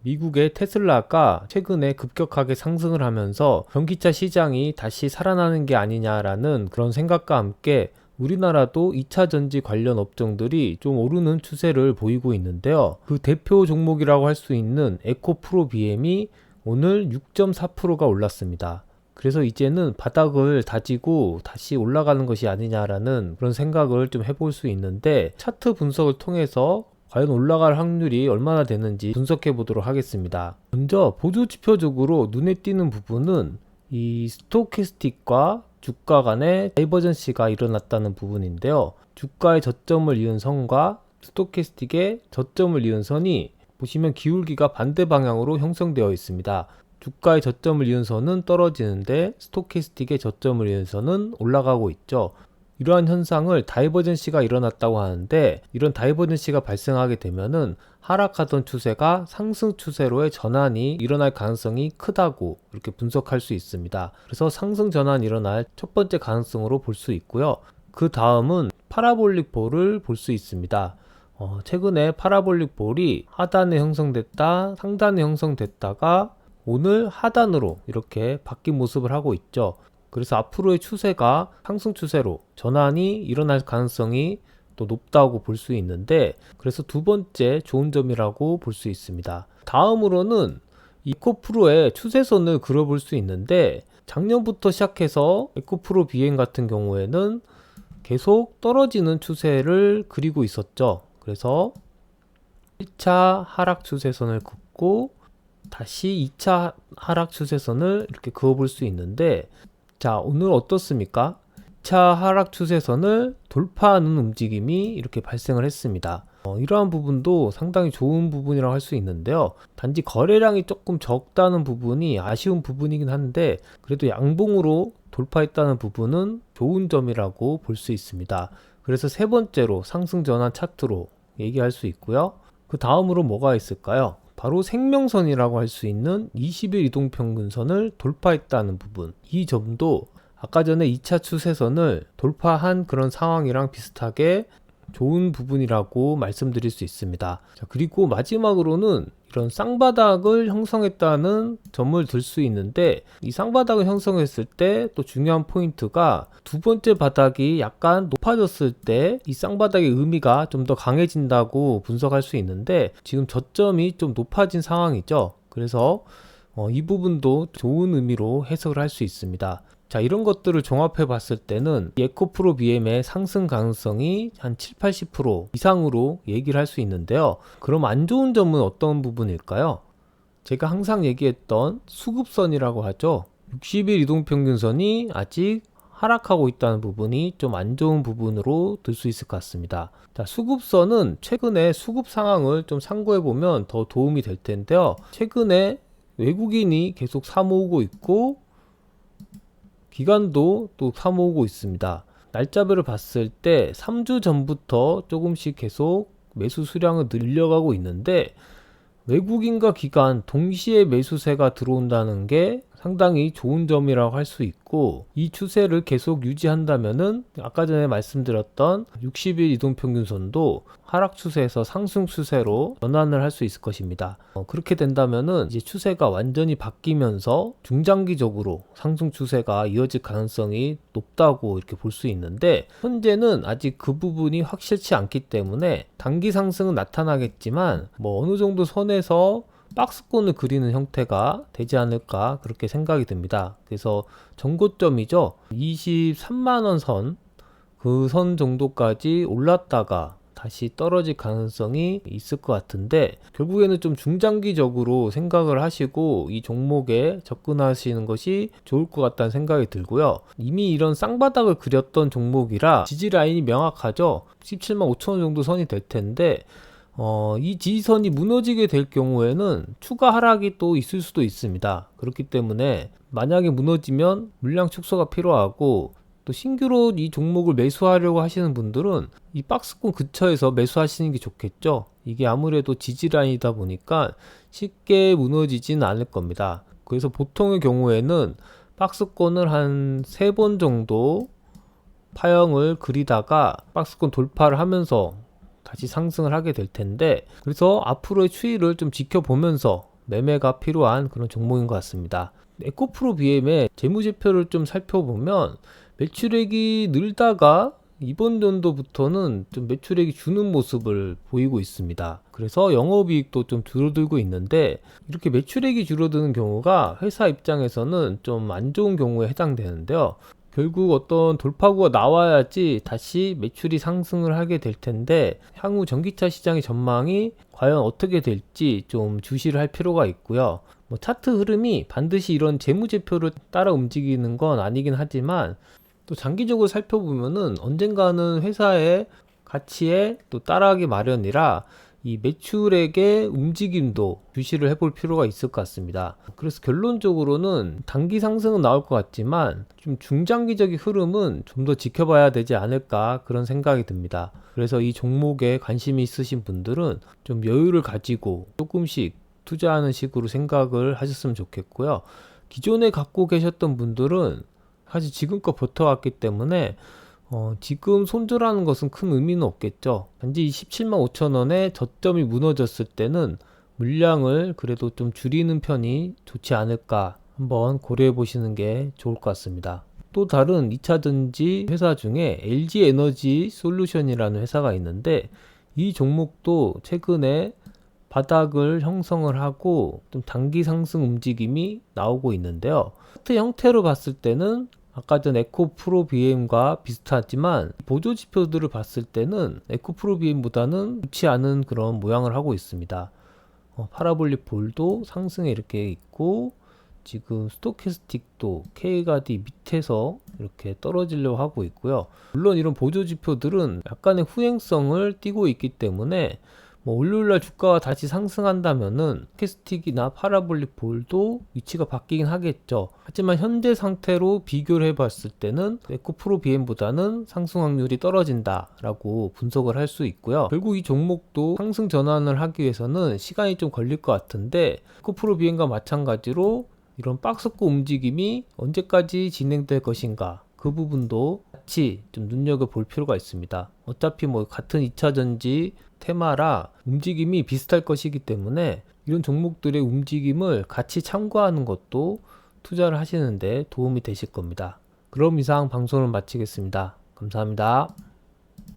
미국의 테슬라가 최근에 급격하게 상승을 하면서 전기차 시장이 다시 살아나는 게 아니냐라는 그런 생각과 함께 우리나라도 2차 전지 관련 업종들이 좀 오르는 추세를 보이고 있는데요. 그 대표 종목이라고 할 수 있는 에코프로 BM이 오늘 6.4%가 올랐습니다. 그래서 이제는 바닥을 다지고 다시 올라가는 것이 아니냐라는 그런 생각을 좀 해볼 수 있는데, 차트 분석을 통해서 과연 올라갈 확률이 얼마나 되는지 분석해 보도록 하겠습니다. 먼저 보조지표적으로 눈에 띄는 부분은 이 스토캐스틱과 주가 간의 다이버전시가 일어났다는 부분인데요. 주가의 저점을 이은 선과 스토캐스틱의 저점을 이은 선이 보시면 기울기가 반대 방향으로 형성되어 있습니다. 주가의 저점을 이은 선은 떨어지는데 스토캐스틱의 저점을 이은 선은 올라가고 있죠. 이러한 현상을 다이버전시가 일어났다고 하는데, 이런 다이버전시가 발생하게 되면은 하락하던 추세가 상승 추세로의 전환이 일어날 가능성이 크다고 이렇게 분석할 수 있습니다. 그래서 상승 전환이 일어날 첫 번째 가능성으로 볼 수 있고요. 그 다음은 파라볼릭 볼을 볼 수 있습니다. 최근에 파라볼릭 볼이 하단에 형성됐다 상단에 형성됐다가 오늘 하단으로 이렇게 바뀐 모습을 하고 있죠. 그래서 앞으로의 추세가 상승 추세로 전환이 일어날 가능성이 또 높다고 볼 수 있는데, 그래서 두 번째 좋은 점이라고 볼 수 있습니다. 다음으로는 에코프로의 추세선을 그려볼 수 있는데, 작년부터 시작해서 에코프로 BM 같은 경우에는 계속 떨어지는 추세를 그리고 있었죠. 그래서 1차 하락 추세선을 긋고 다시 2차 하락 추세선을 이렇게 그어볼 수 있는데, 자, 오늘 어떻습니까? 2차 하락 추세선을 돌파하는 움직임이 이렇게 발생을 했습니다. 이러한 부분도 상당히 좋은 부분이라고 할 수 있는데요. 단지 거래량이 조금 적다는 부분이 아쉬운 부분이긴 한데, 그래도 양봉으로 돌파했다는 부분은 좋은 점이라고 볼 수 있습니다. 그래서 세 번째로 상승 전환 차트로 얘기할 수 있고요. 그 다음으로 뭐가 있을까요? 바로 생명선이라고 할 수 있는 20일 이동평균선을 돌파했다는 부분, 이 점도 아까 전에 2차 추세선을 돌파한 그런 상황이랑 비슷하게 좋은 부분이라고 말씀드릴 수 있습니다. 자, 그리고 마지막으로는 이런 쌍바닥을 형성했다는 점을 들 수 있는데, 이 쌍바닥을 형성했을 때 또 중요한 포인트가 두 번째 바닥이 약간 높아졌을 때 이 쌍바닥의 의미가 좀 더 강해진다고 분석할 수 있는데, 지금 저점이 좀 높아진 상황이죠. 그래서 이 부분도 좋은 의미로 해석을 할 수 있습니다. 자, 이런 것들을 종합해 봤을 때는 에코프로 BM의 상승 가능성이 한 70-80% 이상으로 얘기를 할 수 있는데요. 그럼 안 좋은 점은 어떤 부분일까요? 제가 항상 얘기했던 수급선이라고 하죠. 60일 이동평균선이 아직 하락하고 있다는 부분이 좀 안 좋은 부분으로 들 수 있을 것 같습니다. 자, 수급선은 최근에 수급 상황을 좀 참고해 보면 더 도움이 될 텐데요. 최근에 외국인이 계속 사모으고 있고 기관도 또 사모으고 있습니다. 날짜별을 봤을 때 3주 전부터 조금씩 계속 매수 수량을 늘려가고 있는데, 외국인과 기관 동시에 매수세가 들어온다는 게 상당히 좋은 점이라고 할 수 있고, 이 추세를 계속 유지한다면은 아까 전에 말씀드렸던 60일 이동평균선도 하락 추세에서 상승 추세로 전환을 할 수 있을 것입니다. 그렇게 된다면은 이제 추세가 완전히 바뀌면서 중장기적으로 상승 추세가 이어질 가능성이 높다고 이렇게 볼 수 있는데, 현재는 아직 그 부분이 확실치 않기 때문에 단기 상승은 나타나겠지만 어느 정도 선에서 박스권을 그리는 형태가 되지 않을까 그렇게 생각이 듭니다. 그래서 전고점이죠. 23만원 선, 그 선 정도까지 올랐다가 다시 떨어질 가능성이 있을 것 같은데, 결국에는 좀 중장기적으로 생각을 하시고 이 종목에 접근하시는 것이 좋을 것 같다는 생각이 들고요. 이미 이런 쌍바닥을 그렸던 종목이라 지지 라인이 명확하죠. 17만 5천원 정도 선이 될 텐데, 이 지지선이 무너지게 될 경우에는 추가 하락이 또 있을 수도 있습니다. 그렇기 때문에 만약에 무너지면 물량 축소가 필요하고, 또 신규로 이 종목을 매수하려고 하시는 분들은 이 박스권 근처에서 매수하시는 게 좋겠죠. 이게 아무래도 지지라인이다 보니까 쉽게 무너지진 않을 겁니다. 그래서 보통의 경우에는 박스권을 한 3번 정도 파형을 그리다가 박스권 돌파를 하면서 다시 상승을 하게 될 텐데, 그래서 앞으로의 추이를 좀 지켜보면서 매매가 필요한 그런 종목인 것 같습니다. 에코프로 BM의 재무제표를 좀 살펴보면 매출액이 늘다가 이번 연도부터는 좀 매출액이 주는 모습을 보이고 있습니다. 그래서 영업이익도 좀 줄어들고 있는데, 이렇게 매출액이 줄어드는 경우가 회사 입장에서는 좀 안 좋은 경우에 해당되는데요. 결국 어떤 돌파구가 나와야지 다시 매출이 상승을 하게 될 텐데, 향후 전기차 시장의 전망이 과연 어떻게 될지 좀 주시를 할 필요가 있고요. 뭐 차트 흐름이 반드시 이런 재무제표를 따라 움직이는 건 아니긴 하지만, 또 장기적으로 살펴보면은 언젠가는 회사의 가치에 또 따라하기 마련이라 이 매출액의 움직임도 주시를 해볼 필요가 있을 것 같습니다. 그래서 결론적으로는 단기 상승은 나올 것 같지만 좀 중장기적인 흐름은 좀 더 지켜봐야 되지 않을까, 그런 생각이 듭니다. 그래서 이 종목에 관심이 있으신 분들은 좀 여유를 가지고 조금씩 투자하는 식으로 생각을 하셨으면 좋겠고요. 기존에 갖고 계셨던 분들은 사실 지금껏 버텨왔기 때문에 지금 손절하는 것은 큰 의미는 없겠죠. 단지 17만 5천 원에 저점이 무너졌을 때는 물량을 그래도 좀 줄이는 편이 좋지 않을까, 한번 고려해 보시는 게 좋을 것 같습니다. 또 다른 2차전지 회사 중에 LG에너지 솔루션이라는 회사가 있는데, 이 종목도 최근에 바닥을 형성을 하고 좀 단기 상승 움직임이 나오고 있는데요. 차트 형태로 봤을 때는 아까 전 에코프로 BM과 비슷하지만 보조 지표들을 봤을 때는 에코프로 BM보다는 좋지 않은 그런 모양을 하고 있습니다. 파라볼릭 볼도 상승에 이렇게 있고, 지금 스토캐스틱도 K가디 밑에서 이렇게 떨어지려고 하고 있고요. 물론 이런 보조 지표들은 약간의 후행성을 띠고 있기 때문에 뭐 월요일날 주가가 다시 상승한다면은 캐스틱이나 파라볼릭 볼도 위치가 바뀌긴 하겠죠. 하지만 현재 상태로 비교를 해봤을 때는 에코프로 BM보다는 상승 확률이 떨어진다 라고 분석을 할 수 있고요. 결국 이 종목도 상승 전환을 하기 위해서는 시간이 좀 걸릴 것 같은데, 에코프로 BM과 마찬가지로 이런 박스권 움직임이 언제까지 진행될 것인가, 그 부분도 같이 좀 눈여겨볼 필요가 있습니다. 어차피 뭐 같은 2차전지 테마라 움직임이 비슷할 것이기 때문에 이런 종목들의 움직임을 같이 참고하는 것도 투자를 하시는데 도움이 되실 겁니다. 그럼 이상 방송을 마치겠습니다. 감사합니다.